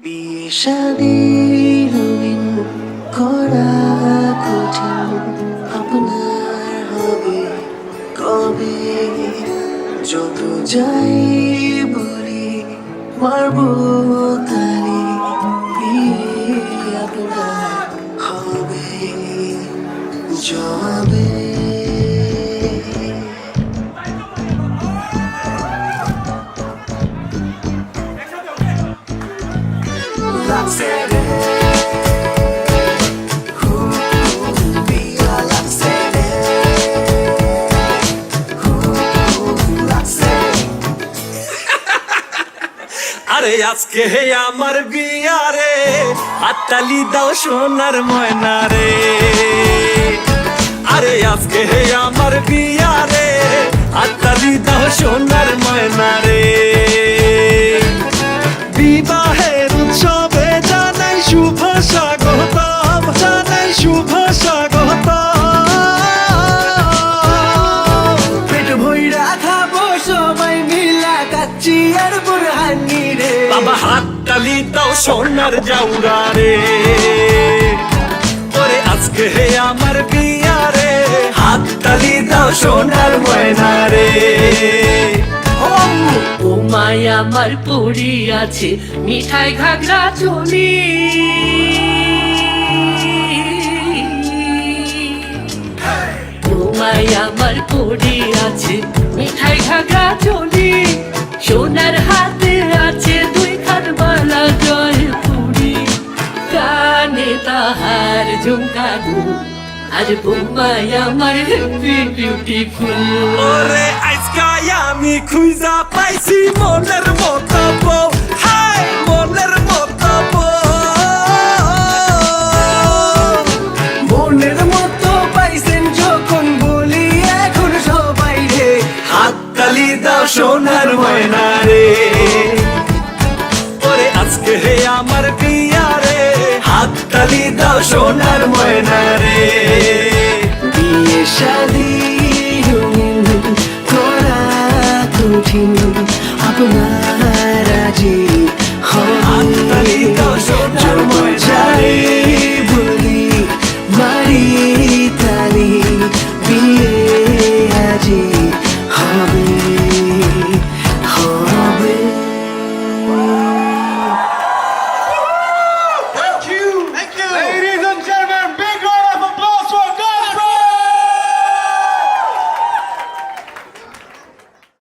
বিয়ে শাদী রঙিন করা কঠিন, আপনার হবে কবে? যত যাই বলি মারবো তালি, বিয়ে আপনার হবে জবে। আরে আজকে আমার বিয়ারে হাততালি দাও সোনার ময়না রে। আরে আজকে আমার বিয়ারে হাততালি দাও সোনার ময়না রে। বিবাহের উৎসবে জানাই শুভ স্বাগতম, জানাই শুভ স্বাগতম। পেট ভইরা খাবো সবাই মিলা কাচ্চি আর বুরহানি রে। বাবা হাততালি দাও সোনার জাউরা রে। ওরে আজকে আমার বিয়ারে হাততালি দাও সোনার ময়না রে। ও মায়া আমার পড়ি আছে মিঠাই ঘাগরা চলি, ও মায়া আমার পড়ি আছে মিঠাই ঘাগরা চলি। সোনার হাতে আছে দুই খান বালা জয় পুরি, কানে তাহার ঝুমকানো আর বোমাই আমার হেভি বিউটিফুল। ওরে আজকাই আমি খুঁজা পাইছি মনের মতো বউ, হাই মনের মতো বউ। মনের মতো পাইছেন যখন বলি এখন সবাই রে। হাততালি দাও সোনার ময়না রে। ওরে আজকে আমার বিয়ারে হাততালি দাও সোনার ময়না রে। বিয়ে শাদী রঙিন করা কঠিন, আপনার